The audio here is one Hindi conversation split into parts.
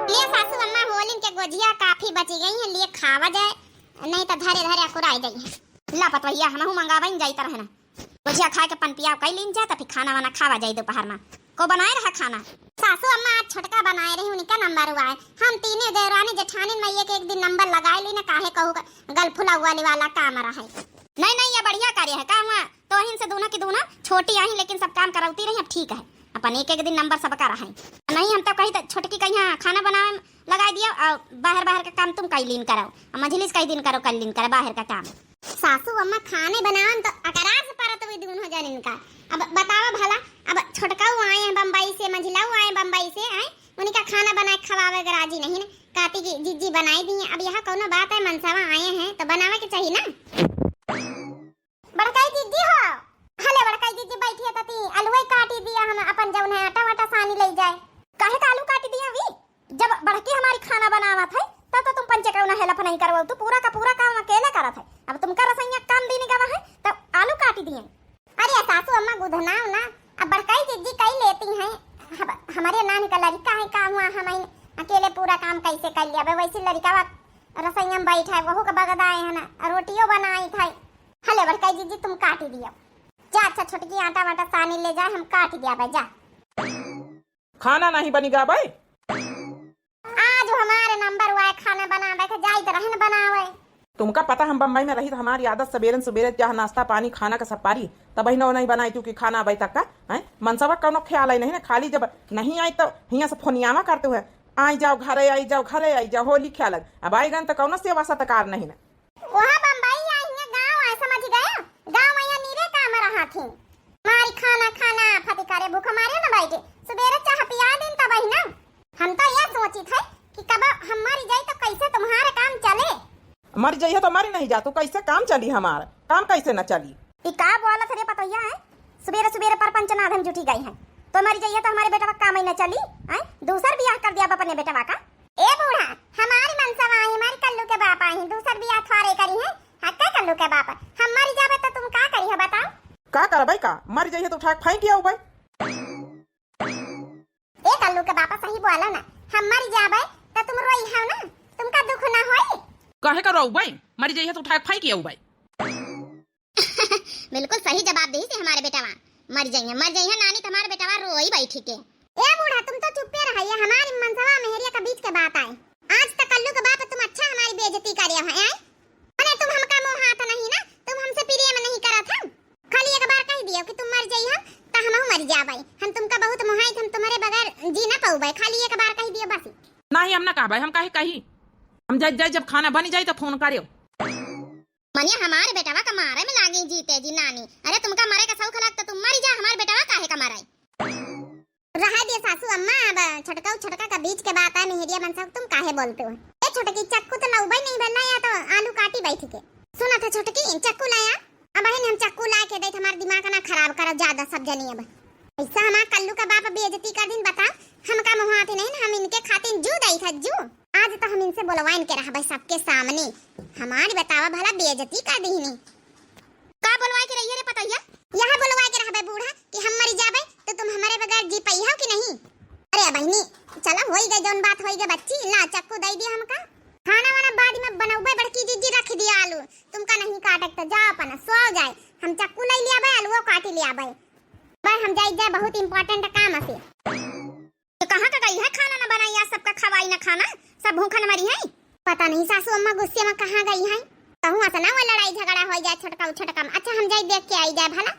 लिए सासू अम्मा होलिन के गोजिया काफी बची गई है, लिए खावा जाए नहीं तो धरे धरे अकुराई गई है। ला पतवैया हमहू मंगावई जाई तरह ना गोजिया खा के पन पिया कई लीन जा तो फिर खाना वाना खावा जाई दोपहर में। को बनाए रहा खाना? सासू अम्मा आज छोटका बनाए रही, उनका नंबर हुआ है। हम तीनों देवरानी जेठानी मैया के एक दिन नंबर लगाए ली ना, काहे कहू गल फुला वाला काम रहा है। नहीं नहीं ये बढ़िया कार्य है काम तो अहिन से दूना की दूना छोटी आई लेकिन सब काम कराती रही। अब ठीक है अपन एक एक दिन नंबर सब का रहा है। नहीं हम तो कही छोटकी कहीं खाना बनावे लगा दिया और बाहर का काम तुम कई लीन करो, मझिलिस कई दिन करो कल लीन करे बाहर का काम। सासू अम्मा खाने बनावन तो अकरार से परत हुई दून हो जाने इनका। अब बताओ भला, अब छोटकाऊ आए हैं बम्बई से, मंझिलाऊ आए बम्बई से, आए उनका खाना बनाए खवावे के राजी नहीं ने। काती की जीजी बनाई दी है। अब यहाँ कौनो बात है, मनसावा आए हैं तो बनावे के चाहिए ना। बड़काई जीजी हो, हले बड़काई जीजी बैठी है तती आलूई काटी दिया, हम अपन जौन है आटा वाटा सानी ले जाए। काहे का आलू काटी दिया वी? जब बड़की हमारी खाना बनावत है तब तो तुम पंचे कौन हेल्प नहीं करवा, तू पूरा का पूरा काम अकेले करत है। अब तुमका रसैया काम देने का है तब आलू काटी दिए। अरे सासू अम्मा गुधनाओ ना, अब बड़काई जीजी कई लेती हैं। हमारे नानी का लड़का है काम हुआ, हम अकेले पूरा काम कैसे कर लिया। वैसे लड़का रसैया में बैठा है, वहू का बगदाए है ना, रोटियों बनाई था। हले बड़काई जीजी तुम काटी दिया जा। अच्छा छोटकी आटा वाटा सानी ले जाए, हम काट दिया भाई जा। खाना नहीं बनेगा भाई? आज हमारे नंबर हुआ है खाना बनावे का, जाई तरह न बनावे। तुमका पता हम बम्बई में रही तो हमारी आदत सवेरे सवेरे चाह नाश्ता पानी खाना का सब पारी तब ही नहीं बनाई क्योंकि खाना अबई तक का है मनसवा कौनो ख्याल आई नहीं ना। खाली जब नहीं आई तो हियाँ से फोनियामा करते हुए आई जाओ घरे आई जाओ घरे आई जाओ होली ख्याल। अब आई गन तो कौनो सेवा सत्कार नहीं ना। वहाँ बम्बई आई है गाँव है, समझ गया? गाँव में नीरे काम रहा थी मारी खाना खाना फती करे भूख मारे ना बैठे सवेरे चाह पिया दिन तब ही ना। हम तो यह सोची थे कि कब हम मर जाए तो कैसे तुम्हारा काम चले। मर जाइए तो मरी नहीं जा तो कैसे काम चली, हमारा काम कैसे न चली। का बोला थे पतैया है सवेरे सवेरे पर पंचनाधन जुटी गई है तो मर जाइए तो हमारे बेटा का काम ही न चली। दूसर ब्याह कर दिया अपने बेटा का। ए बूढ़ा हमारी मनसा आई, हमारी कल्लू के बाप आई, दूसर ब्याह थारे करी है हक्का कल्लू के बाप। हम मर जावे तो तुम का करी है बताओ? का कर भाई का मर जाइए तो उठा फेंक दिया भाई। ए कल्लू के बाप सही बोला ना, हम मर जावे तो तुम रोई हो ना, तुमका दुख ना होई। काहे का रो भाई? मर जाइए तो उठा फेंक दिया भाई। बिल्कुल सही जवाब दी थी हमारे बेटावा। मर जाइए नानी तुम्हारे बेटावा रोई बैठी के। ए बूढ़ा तुम तो चुप रहिए, हमारी मनसवा मेहरिया का बीच के बात आए। आज तक कल्लू के बाप तुम अच्छा हमारी बेइज्जती करे है। अरे तुम हमका मोह हाथ नहीं ना, तुम हमसे प्रिय में नहीं करा था। खाली एक बार कह दियो कि तुम मर जाइए तो हम मर जाबई। हम तुमका बहुत मोहाई, हम तुम्हारे बगैर जी ना पाऊबई। खाली एक बार कह दियो बस। नहीं हम ना कहा भाई, हम काहे कही, हम जब खाना बन जाए तो फोन करियो। मनिया हमारे बेटावा का मारे में लागी जीते जी नानी। अरे तुमका मरे का शौक लग तो तुम मर जा, हमारे बेटावा काहे का मारे। रहा दे सासू अम्मा, अब छटका का बीच के बात है मेहरिया बन सब तुम काहे बोलते हो। ए छोटकी चक्कू तो लौबई नहीं बनना या तो आलू काटी बैठी के। सुना था छोटकी चक्कू लाया, अब हम चक्कू ला के दे, हमारा दिमाग ना खराब करो ज्यादा सब जनी। अब ऐसा हमारा कल्लू का बाप बेइज्जती का दिन बता, हमका मुंह आते नहीं ना, हम इनके खातिर जू दई था जू। आज तो हम इनसे बोलवाइन के रहा भाई सबके सामने। हमारी बतावा भला बेइज्जती कर दीनी। का बोलवाए के रहिए रे पतैया? यहां बोलवाए के रहा भाई बूढ़ा कि हम मर जाबे तो तुम हमारे बगैर जी पई हो कि नहीं। अरे बहनी चलो होई गई जोन बात होई गई बच्ची, ला चक्कू दे दिया हमका। खाना वाना बाद में बनाऊबे, बड़की जीजी रख दिया आलू, तुमका नहीं काटक तो जाओ अपन सो जाए। हम चक्कू ले लिया भाई, आलू काट लिया भाई। भाई हम जाए बहुत इंपॉर्टेंट काम है। तो कहां का गई है खाना ना बनाई, आज सबका खवाई ना खाना, सब भूखन मरी है। पता नहीं सासू अम्मा गुस्से में कहां गई है। कहूं असना वो लड़ाई झगड़ा हो जाए छोटका। अच्छा हम जाए देख के आई जाए भला।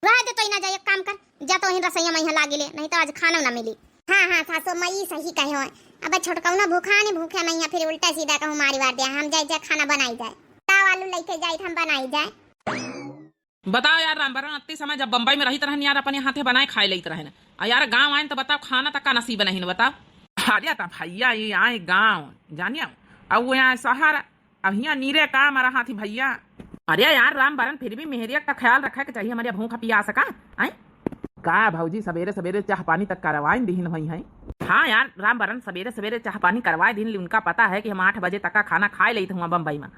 रह दे तो ना जाए, काम कर जा तो ही रसैया में लागी ले, नहीं तो आज खाना ना मिली। हाँ सासू अम्मा ये सही कहे हो। अब छोटका ना भूखा नहीं भूखे नहीं, फिर उल्टा सीधा कहूं मारी वार दिया। हम जाए खाना बनाई जाए, ताव आलू लेके जाए हम बनाई जाए। बताओ यार रामबरन अत्ती समय जब बम्बई में रही तरह यार अपने हाथे बनाए खाए लेते रहे ना यार। गाँव आए तो बताओ खाना तक का नसीब नहीं बताओ। अरे था भैया ये आए गाँव जानिए अब वो यहाँ शहर, अब यहाँ नीरे काम रहा थी भैया। अरे यार रामबरन फिर भी मेहरिया का ख्याल रखा के चाहिए, हमारे भूखा पिया सका आई का भौजी सवेरे सवेरे चाह पानी तक करवाए दिन हुई है। हाँ यार रामबरन सवेरे सवेरे चाह पानी करवाए दिन, उनका पता है कि हम 8 बजे तक का खाना खाए लेते हुआ बम्बई में।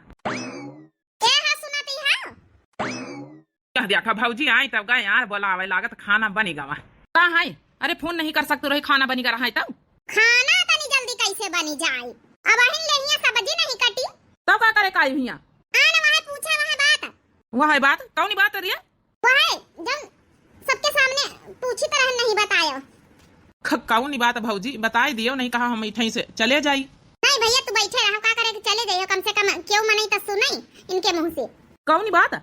कह दिया था भौजी आई तब गए यार बोला लागत खाना बनेगा वहाँ। कहाँ है? अरे फोन नहीं कर सकते रही, खाना बनेगा रहा है तब खाना तनी जल्दी कैसे बनी जाए? अब अहिन लेहिया सब्जी नहीं कटी तो का करे काई हिया? आने वहां पूछे वहां बात वह बात कौनी बात रही है? वहां जब सबके सामने पूछी तरह नहीं बतायो। कौनी बात भौजी बताई दियो, नहीं कहा हम इठई से चले जाई। नहीं भैया तू बैठे रहो, का करे कि चले जाइयो, कम से कम क्यों मनाई तो सुनई इनके मुंह से। कौनी बात?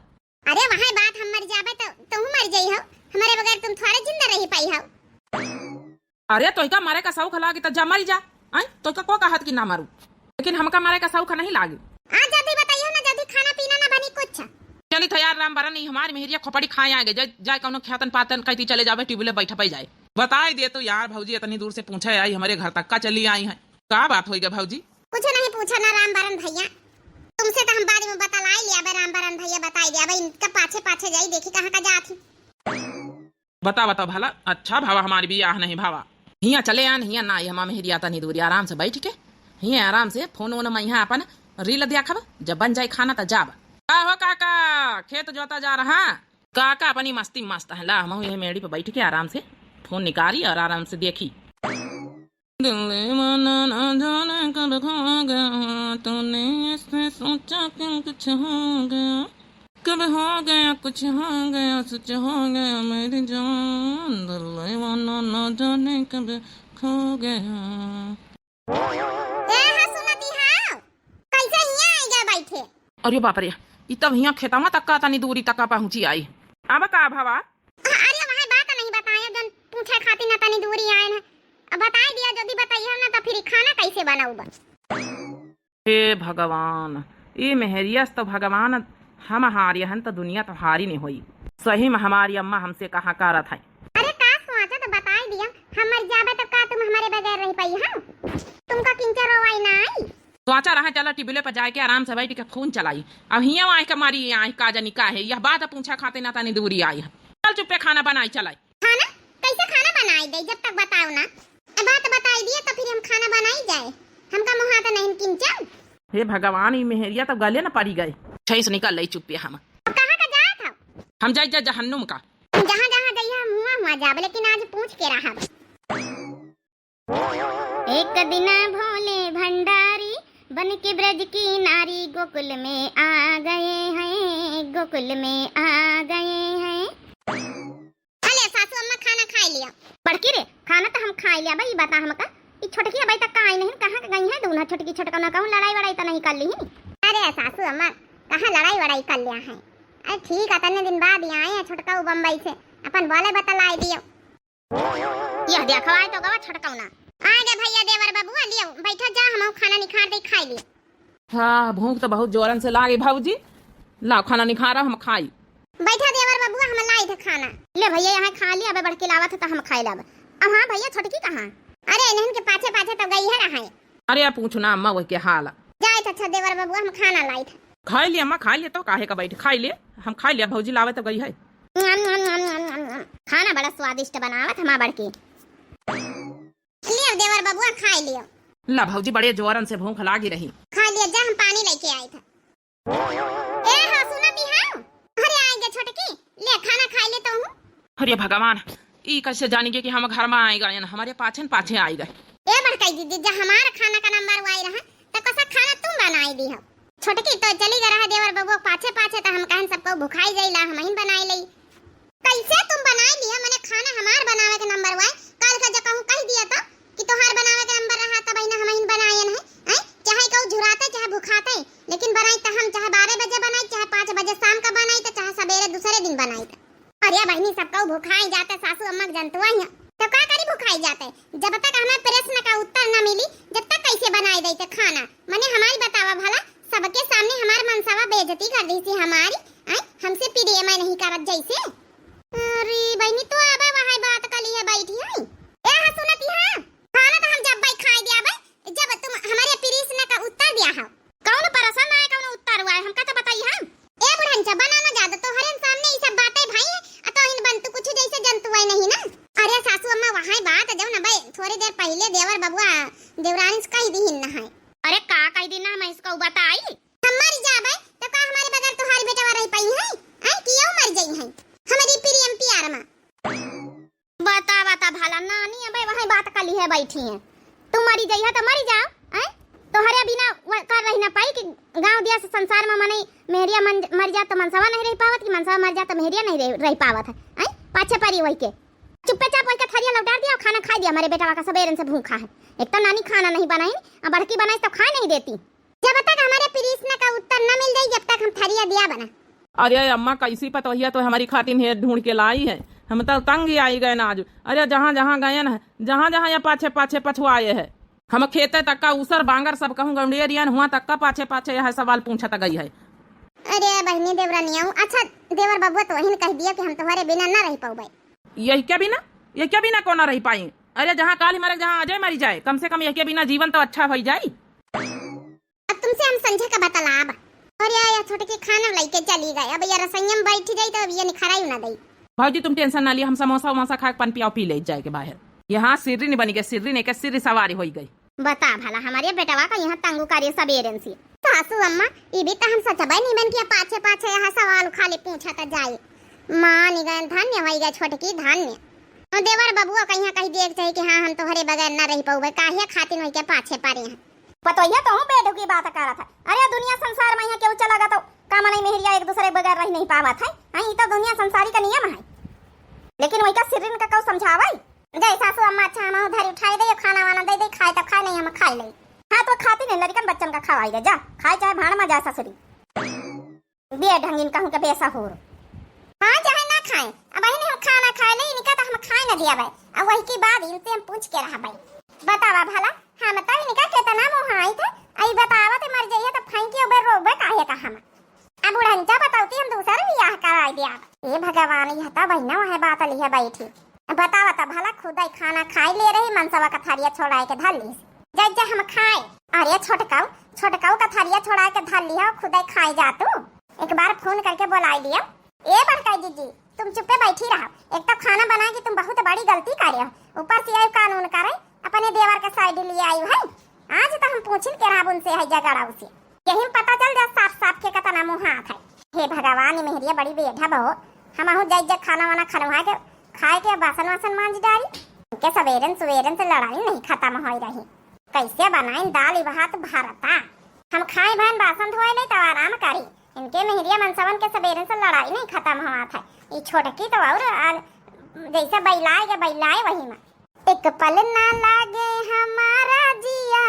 अरे वहां बात हम मर जाबे तो तुम मर जाई हो, हमारे बगैर तुम थोड़े जिंदा रह पाई हो। अरे तो का मारे का शौक लागे तो जा मरी जा। आई तो का को कहत कि ना मारू, लेकिन हमका मारे का शौक नहीं लागे। आ जल्दी बताइयो ना, जल्दी खाना पीना ना बनी कुछ। चली तो यार राम बारा नहीं हमारी मेहरिया खोपड़ी खाए आगे जाए कौनो ख्यातन पातन कहती चले जावे टेबल बैठा पाई जाए। बताई दे तो यार भौजी इतनी दूर से पूछे आई हमारे घर तक का चली आई है, का बात होई गे भौजी? कुछ नहीं पूछा ना राम बारन भैया, तुमसे तो हम बाद में बतलाई लिया बे। राम बारन भैया बताई दिया भाई, इनका पाछे पाछे जाई देखी कहां का जात थी। बता भला अच्छा भावा हमारी भी आह नहीं भावा। हिया चले आन हिया ना हमा मेहरिया तनी दूरी आराम से बैठ के हिया आराम से फोन वोन में यहाँ अपन रील देखब, जब बन जाए खाना तो जाब। का हो काका खेत जोता जा रहा? काका अपनी मस्ती मस्त है ला, हम यही मेड़ी पे बैठ के आराम से फोन निकाली और आराम से देखी। दिल्ली मना ना जाने कब खो गया, तूने ऐसे सोचा क्यों कुछ हो गया, कब हो गया कुछ हो गया, सच हो गया मेरी जान, दिल्ली मना ना जाने कब खो गया। ए हां सुनती हां, कैसे हिया आई गए बैठे? अरे बाप रे, ई तब हिया खेतवा तक का तनी दूरी तक पहुंची आई। अब का भावा? अरे वहां बात नहीं बताया, जन पूछे खातिर ना तनी दूरी आए ना, अब बताई दिया जल्दी बताइयो ना, तो फिर खाना कैसे बनाऊबा? हे भगवान, ये मेहरियस तो भगवान हम हारी हन तो दुनिया तो हारी नहीं हुई। सही में हमारी अम्मा हमसे कहा करत है। अरे का सोचा तो बताई दिया, हम मर जाबे तो का तुम हमारे बगैर रह पाई? हां तुमका किंचा रोवाई ना आई? सोचा रहा चलो टिबले पर जाके आराम से बैठ के खून चलाई, अब हिया आए के मारी आई का जानी का है, यह बात पूछा खाते ना तनी दूरी आई है। चल चुप्पे खाना बनाई चलाई। खाना कैसे खाना बनाई दे, जब तक बताओ ना। बात बताई दिए तो फिर हम खाना बनाई जाए, हमका मुहा तो नहीं किंचा। हे भगवान, ये मेहरिया तो गले न पड़ी गए, छई से निकल लई चुप्पे हम। कहां का जात हो? हम जाई जा जहन्नुम का। जहां जहां गई हम हुआ जाब, लेकिन आज पूछ के रहा। एक दिन भोले भंडारी बन के ब्रज की नारी गोकुल में आ गए हैं, गोकुल में आ गए हैं। अले सासू अम्मा खाना खा लिया? बड़की रे खाना तो हम खा लिया भाई, बता हमका ई छोटकी अबे तक का आई नहीं, कहां गई है दोनों छोटकी छोटका ना कहूं लड़ाई वड़ाई तो नहीं कर ली? अरे सासू अम्मा कहां लड़ाई वड़ाई कर लिया है? अरे ठीक है, तने दिन बाद ही आए हैं छोटका बम्बई से, अपन बोले बतलाई दियो। यह देखो आए तो गवा छोटका ना आ गए भैया देवर बाबू लियो, बैठा जा हम खाना निखार दे खाई लियो। हाँ भूख तो बहुत जोरन से लागे भौजी, ला खाना निखारा हम खाई। बैठा देवर बाबू हम लाई थे खाना, ले भैया यहाँ खा लिया, अबे बड़के लावा था तो हम खाई लाब। अब हाँ भैया छोटकी कहाँ? अरे इन्हन के पाछे पाछे तो गई है रहा। अरे पूछो ना अम्मा वो के हाल जाए अच्छा देवर बाबू हम खाना लाई थे। खाई लिया अम्मा, खाई लिया तो काहे का बैठ खाई ले, हम खाई लिया, भौजी लावे तो गई है। खाना बड़ा स्वादिष्ट बनावत हमार बड़की, लियो देवर बाबू खाई लियो। ला भौजी बड़े जोरन से भूख लागी रही। खा लिया जा, हम पानी लेके आए थे। ए हां सुनती हां, अरे आएंगे छोटकी, ले खाना खा ले तो हूं। अरे भगवान, ई कैसे जानेंगे कि हम घर में आए गए, हमारे पाछे पाछे आई गए। ए बड़काई दीदी जब हमारा खाना का नंबर वाई रहा तो कैसा खाना तुम बनाई दी हो? छोटकी तो चली गई रहा देवर बाबू पाछे पाछे, तो हम कहन सबको भुखाई जाइला, हम ही बनाई लई। कैसे तुम बनाई लिया? मैंने खाना हमार बनावे के नंबर वाई, कल का जब कहूं कह दिया तो कि तोहार बनावे के नंबर रहा तब ना हम ही बनायन है। चाहे कहूं झुराते चाहे भुखाते, लेकिन बनाई तो हम चाहे 12 बजे बनाई, चाहे 5 बजे शाम का बनाई, तो चाहे सवेरे दूसरे दिन बनाई। अरे बहनी सबको भुखाई जाते, सासू अम्मा जनतुआ ही तो का करी भुखाई जाते? जब तक हमें प्रश्न का उत्तर न मिली जब तक कैसे बनाई देते खाना? मने हमारी बतावा भला, सबके सामने हमार मनसावा बेइज्जती कर दी थी हमारी, हमसे प्रिय मैं नहीं करत जैसे। अरे बहनी तो आबे वहां बात कली है बैठी है। ए हां सुनती हां, खाना तो हम जब भाई खाई दिया बे, जब तुम हमारे प्रश्न का उत्तर दिया हो। कौन प्रश्न आए कौन उत्तर हुआ है हमका तो बताई हां। ए बुढ़नचा बनाना ज्यादा तो हरे सामने ये सब बातें भाई है, तो इन बनतु कुछ जैसे जंतु है नहीं ना। अरे सासू अम्मा वहां बात जब ना भाई थोड़ी देर पहले देवर बबुआ देवरानी से कह दी न है। अरे का कह दी ना, मैं इसको बताई हम मर जाबे तो का हमारे बगैर तुम्हारी बेटा रह पाई है? क्यों मर गई है हमारी प्रियम प्यार में? बता बता भला नानी अबे वहां बात कली है बैठी है, मरी जाइए तो मरी जाओ हैं तो हरे बिना कर रही ना पाई कि गांव दिया से संसार में मने मेहरिया मर जा तो मनसवा नहीं रह पावत कि मनसवा मर जा तो मेहरिया नहीं रह पावत है हैं पाछे परी वही के चुप्पे चाप वही के थरिया लौटा दिया और खाना खा दिया। हमारे बेटा का सबेरन से भूखा है। एक तो नानी खाना नहीं बनाई और बड़की बनाई तो खा नहीं देती। जब तक हमारे प्रश्न का उत्तर न मिल जाए जब तक हम थरिया दिया बना। अरे अम्मा कैसी पतोहिया तो हमारी खातिन है ढूंढ के लाई है। हम तो तंग ही आई गए ना आज। अरे जहाँ जहाँ गए ना जहाँ जहाँ ये पाछे पाछे पछुआए है। हम खेते तक का उसर बांगर सब कहूँ गंडेरियन हुआ तक का पाछे पाछे यह सवाल पूछता गई है। अरे बहनी देवरानिया अच्छा देवर बबुआ तो वही कह दिया कि हम तुम्हारे बिना ना रह पाऊ भाई। यही क्या बिना कौन रह पाई। अरे जहाँ काली मरे जहाँ अजय मरी जाए कम से कम यही के बिना जीवन तो अच्छा हो जाए। अब तुमसे हम समझे का बतलाब और या छोटे के खाना लेके चली गए। अब यार संयम बैठ जाई तो अब ये निखराई ना दई। भाजी तुम टेंशन ना लिया हम समोसा वमोसा खा पन पियाओ पी ले जाए के बाहर। यहाँ सिर्री नहीं बनी गई सिर्री नहीं के सिर्री सवारी हो गई। बता भला हमारे बेटवा का यहाँ तंगू कार्य सबेरन से सासू अम्मा ये भी तो हम सचबई नहीं बन किया पाछे पाछे यहाँ सवाल खाली पूछा तो जाए। मां निगन धन्य हो गए छोटे की धन्य और देवर बबुआ कहीं कहीं देख चाहिए कि हाँ हम तुम्हारे बगैर ना रह पाऊ काहे खातिर होई के पाछे पारे हैं। पतोहिया तो हूं बेडू की बात कर रहा था। अरे दुनिया संसार में यहाँ क्यों चला गया तो काम नहीं मेहरिया एक दूसरे बगैर रह नहीं पावा था। हां ये तो दुनिया संसारी का नियम है। लेकिन वही का सिरिन का कौ समझावई जय सासू अम्मा अच्छा हम उधर उठाई दे खाना वाना दे खाए तो खाए नहीं हम खाई ले। हाँ तो खाती नहीं लड़कन बच्चन का खवाई दे जा खाए चाहे भाड़ में जा ससुरी बे ढंगिन कहूं के बेसा हो। हाँ चाहे ना खाए अब वही हम खाना खाए ले इनका तो हम खाए ना दिया भाई। अब वही की बात इनसे हम पूछ के रहा भाई बतावा भला हाँ बताओ इनका कितना मोह आई थे आई बतावा ते मर जाइए तो फांकी उबे रोबे काहे का हम अब उड़ंचा बताऊती हम दूसरा बियाह कराई दिया। ये भगवान ये हता बहिना वह बात ली है बैठी बतावा ता भला खुद ही खाना खाई ले रही मनसवा का थरिया छोड़ाए के धर ली जब जा हम खाए। अरे छोटकाऊ का थरिया छोड़ाए के धर लिया खुद ही खाई जा तू एक बार फोन करके बुलाई लिया। ए बड़का जीजी तुम चुप्पे बैठी रहो एक तो खाना बना के तुम बहुत बड़ी गलती करे हो ऊपर से आयु कानून करे अपने देवर के साइड लिए आई है। आज तो हम पूछिन के राब उनसे है जगड़ा उसे यही पता चल जा साफ साफ के कतना मुंह हाथ है। हे भगवान मेहरिया बड़ी बेढा बहो हम आहू जज खाना वाना खनवा के खाए के बासन वासन मांज डाली के सवेरन से लड़ाई नहीं खत्म हो रही। कैसे बनाई दाल भात भारता हम खाए भान बासन धोए ले तो आराम करी इनके मेहरिया मनसवन के सवेरे से लड़ाई नहीं खत्म हुआ था। ये छोटकी तो और जैसे बैलाए वही में एक पल ना लागे हमारा जिया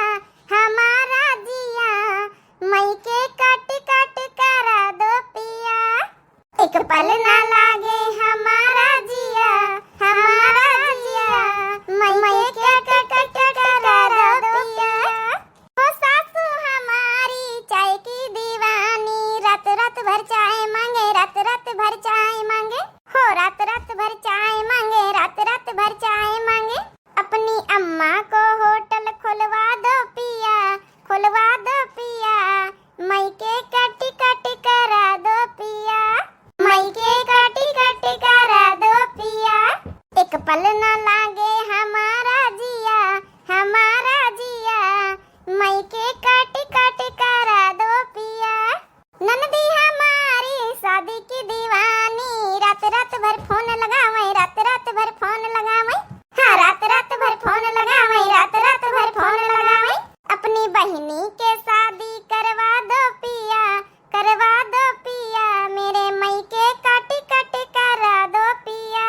मई के कट कट करा दो पिया। एक पल ना लागे हमारा जिया मई के कट कट करा दो पिया। ओ सासू हमारी चाय की दीवानी रात रात भर चाय मांगे रात रात भर चाय मांगे हो रात रात भर चाय मांगे रात रात भर चाय मांगे। अपनी अम्मा को होटल खुलवा दो पिया मई के कटी कटी करा दो पिया मई के कटी कटी करा दो पिया। एक पल ना लागे हमारा जिया मई के कटी कटी करा दो पिया। ननदी हमारी शादी की दीवानी रात रात भर फोन लगावे रात रात भर फोन लगावे हाँ रात रात भर फोन लगावे रात रात भर फोन लगावे। अपनी बहिनी के शादी करवा दो पिया मेरे मई के काटी काटी करा दो पिया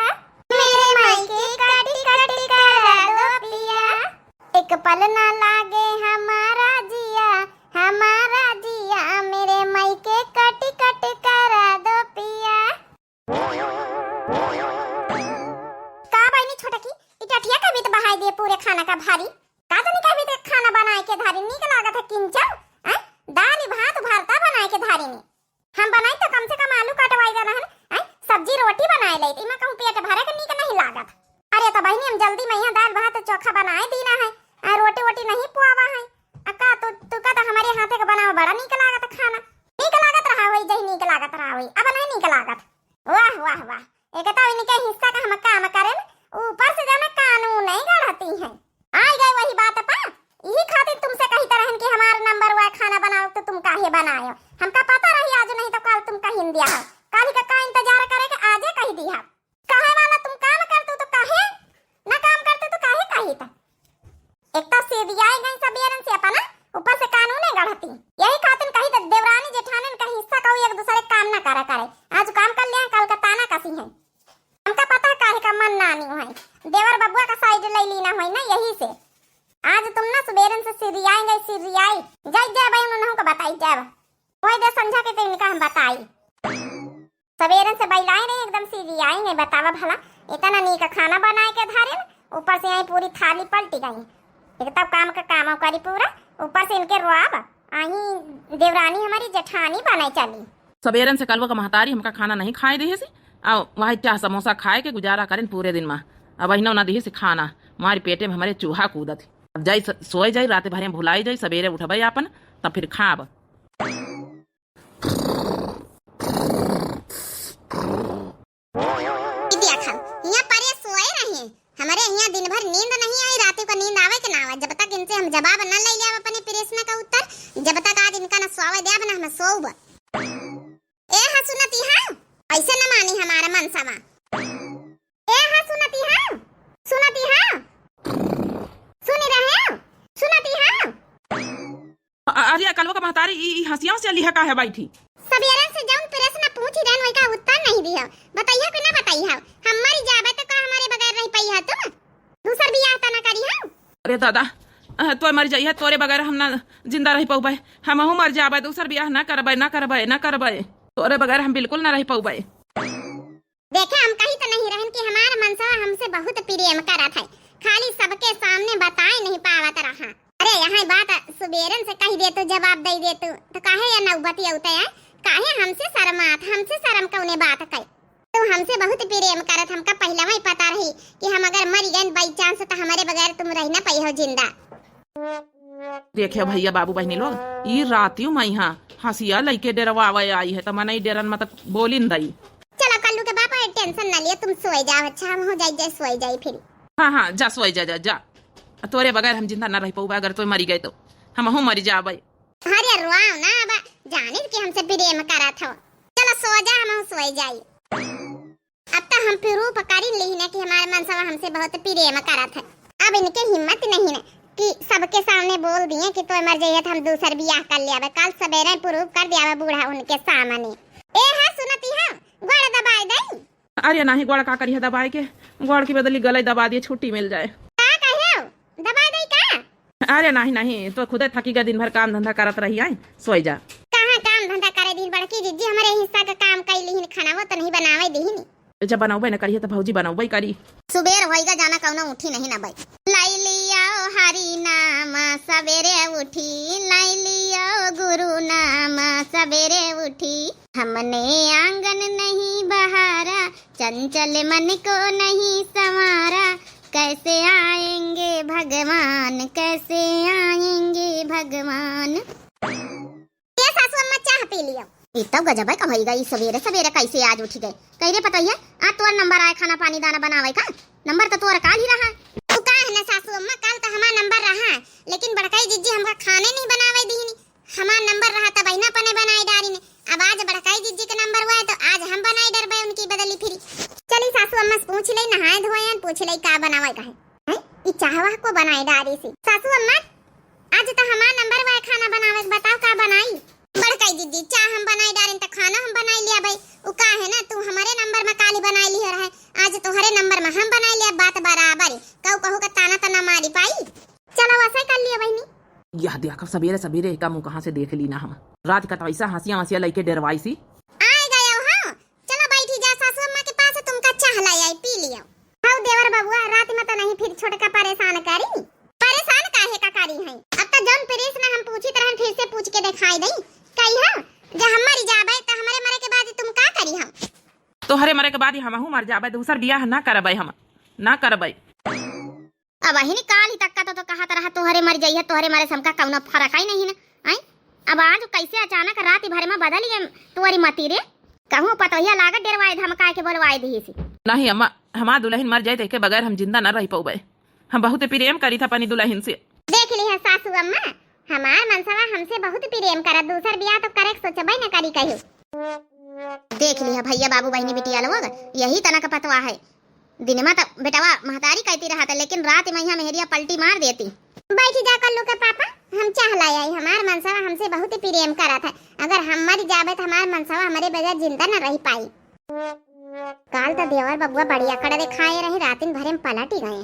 मेरे मई के काटी काटी करा दो पिया। एक पल ना लागे हमारा जिया मेरे मई के काटी काटी करा दो पिया। का बहनी छोटकी इटठिया का भी तो बहाई दिए पूरे खाना का भारी का तो नहीं कभी तक खाना बनाए के धारी नीक लागत है किंचन दाल भात भरता बनाए के धारी में हम बनाई तो कम से कम आलू कटवाई जाना है सब्जी रोटी बनाए ले इमा कहूं पेट भरे के नीक नहीं लागत। अरे तो बहनी हम जल्दी में यहाँ दाल भात चोखा बनाए दीना है रोटी वोटी नहीं पुआवा है अक्का तू का तो हमारे हाथे का बनावा बड़ा नीक लागत खाना नीक लागत रहा वही जही नीक लागत रहा वही अब नहीं नीक लागत। वाह वाह वाह एक तो इनके हिस्सा का हम काम करे ऊपर से जाना कानून नहीं गढ़ती है। आ गए वही बात पा यही खातिर तुमसे कही तरह कि हमारा नंबर हुआ खाना बनाओ तो तुम काहे बनायो हमका पता रही आज नहीं तो कल तुम कहीं दिया हो काली का इंतजार करे के आजे कही दिया काहे वाला तुम काम करते तो काहे ना काम करते तो काहे कही था। एक तो सिरियाए गई सबेरन से अपना ऊपर से कानून गढ़ती। यही खातिर कही तो देवरानी जेठानन का हिस्सा का एक दूसरे काम ना करा करे। आज काम कर लिया कल का ताना कसी है। हमका पता है काहे का मन नानी है देवर बबुआ का साइड ले लेना है ना, यही से आज तुम ना सुबेरन से सिरियाए गई सिरियाई जय जय भाई उन्होंने को बताई जब कोई दे समझा के तो इनका हम बताई सवेरन से बैलाए नहीं एकदम सिरियाई नहीं। बतावा भला इतना नी का खाना बनाए के धारे ऊपर से यही पूरी थाली पलटी गई। एक तब काम का काम करी पूरा ऊपर से इनके रुआब आई देवरानी हमारी जेठानी बनाई चली। सवेरन से कलवा का महतारी हमका खाना नहीं खाए दे से और वही चाह समोसा खाए के गुजारा करें पूरे दिन में। अब वही ना दी से खाना हमारे पेटे में हमारे चूहा कूदत। अब जाई सोए जाई रात भरे में भुलाई जाई सवेरे उठबई अपन तब फिर खाब। हमारे यहाँ दिन भर नींद नहीं आई, रात को नींद आवे के ना आवे जब तक इनसे हम जवाब न ले लिया अपने प्रश्न का उत्तर जब तक आज इनका न सोवे दे ना हम सोब। ए हा सुनती हां ऐसे न मानी हमारा मनसावा। ए हा सुनती हां सुनी रहे हो सुनती हां। अरे कलवा का महतारी ई हंसियों से लिहा का है बैठी सबेरन से जौन प्रश्न पूछी रहन वही का उत्तर नहीं दिया। बताइए कि ना बताइए हम मर जाबे तो का हमारे बगैर रह पई है तुम दूसर बियाह तना करी है। अरे दादा तो मर जाइए तोरे बगैर हम ना जिंदा रह पाऊबे। हमहू मर जाबे दूसर बियाह ना करबे तोरे बगैर हम बिल्कुल ना रह पाऊबे। देखे हम कहीं तो नहीं रहन कि हमारा मनसा हमसे बहुत प्रेम करत है खाली सबके सामने बताए नहीं पावत रहा। अरे यहाँ बात सुबेरन से कही दे तो जवाब दे दे तो काहे या नौबती औते है काहे हमसे शर्म कौने बात कई तो हमसे बहुत प्रेम करत हमका पहला ही पता रही कि हम अगर मर गए बाई चांस तो हमारे बगैर तुम रह ना पाई हो जिंदा। देखिए भैया बाबू बहनी लोग ये रातियों में यहाँ हंसिया लइके डेरवा आई है तो मने डेरन मतलब बोलिन दई। चलो कल्लू के बापा टेंशन ना लिए तुम सोए जाओ। अच्छा हम हो जाए सोए जाए फिर। हाँ जा सोए जा तोरे बगैर हम जिंदा ना रह पाऊबे। अगर तो मरी गए तो हमहू मर जाबे। अरे रुआओ ना अब जाने कि हमसे प्रेम करत हो। चलो सो जा हम सोए जाए। अब तो हम प्रूफ कर ली ना कि हमारे मनसा हमसे बहुत प्रेम करत है। अब इनके हिम्मत नहीं ना कि सबके सामने बोल दिए कि तो मर जाइए तो हम दूसर बियाह कर लिया। कल सवेरे प्रूफ कर दिया बूढ़ा उनके सामने। ए हां सुनती हां गोड़ दबाए दई। अरे नहीं गोड़ का करिए दबाए के गोड़ की बदली गले दबा दिए छुट्टी मिल जाए। का कहे दबा दई का। अरे नहीं तो खुदे थकी गए दिन भर काम धंधा करत रही आई सोई जा। कहां काम धंधा करे दिन भर की जिज्जी हमारे हिस्सा का काम कैली हिन खाना वो तो नहीं बनावे दीहिन। जब बनाऊबे न करिए तो भौजी बनाऊबे करी। सुबेर होइगा जाना कौनो उठी नहीं ना भाई। लाई लिया हरि नाम सवेरे उठी लाई लिया गुरु नाम सवेरे उठी हमने आंगन नहीं बहारा चंचल मन को नहीं संवारा कैसे आएंगे भगवान कैसे आएंगे भगवान। ये सासू अम्मा चाह पी लियो। इतना गजब है कहीं गई सवेरे सवेरे कैसे आज उठ गए कहीं रे पता है आज तोर नंबर आए खाना पानी दाना बनावे का नंबर तो तोर काल ही रहा। तू का है ना सासू अम्मा कल तो हमारा नंबर रहा लेकिन बड़काई जीजी हमका खाने नहीं बनावे दीनी हमारा नंबर रहा तब बहिना पने बनाई डारी ने। अब आज बड़काई जीजी का नंबर हुआ है तो आज हम बनाई डरबे उनकी बदली फिरी। चली सासू अम्मा से पूछ ले नहाए धोए पूछ ले का बनावे का है ई चाहवा को बनाई डारी सी। सासू अम्मा आज तो हमारा नंबर हुआ खाना बनावे बताओ का बनाई। बड़काई दीदी चाह हम बनाई डारें तो खाना हम बनाई लिया भाई उ का है ना तू हमारे नंबर में काली बनाई ली रहा है आज तुम्हारे नंबर में हम बनाई लिया बात बराबर कहू का ताना तना मारी पाई। चलो वैसे कर लिया बहनी। यह देखो सवेरे सवेरे का मुंह कहाँ से देख ली ना हम रात का तो ऐसा हंसिया लइके डरवाई सी। आ गए हो हां चलो बैठी जा सासू अम्मा के पास तुमका चाह लाई आई पी लियो। हाउ देवर बबुआ रात में तो नहीं फिर छोटका परेशान काहे का करी है। अब तो जौन प्रश्न हम पूछी तरह फिर से पूछ के दिखाई दई कही हां जब हम मर जाबे तो हमारे मरे के बाद तुम का करी हम तो हरे मरे के बाद हमहू मर जाबे दूसर बियाह ना करबे हम ना करबे। अब वही काल ही तक का तो कहा तरह तोहरे मर जाइए तोहरे मारे समका कौनो फर्क ही नहीं ना आई। अब आज कैसे अचानक रात भर में बदल गए तोरी मती रे कहूं पतोहिया लागत डरवाए धमका के बोलवाए दी सी। नहीं अम्मा हमार दुल्हन मर जाए के बगैर हम जिंदा न रह पाऊबे। हम बहुत प्रेम करी था अपनी दुल्हन से। देख ली है सासू अम्मा हमार मनसवा हमसे बहुत प्रेम करा दूसर बियाह तो करे सोचबे न करी कहियो। देख ली है भैया बाबू बहनी बिटिया लोग यही तना का पतवा है दिन में तो बेटवा महतारी कहती रहा था लेकिन रात में यहाँ मेहरिया पलटी मार देती। बैठी जा कल्लू के पापा, हम चाह लाई आई, हमार मनसावा हमसे बहुत ही प्रेम करा था। अगर हम मर जाबे तो हमार मनसावा हमारे बगैर जिंदा न रह पाई। काल तो देवर बबुआ बढ़िया कड़े खाए रहे, रातिन भरे में पलट ही गए।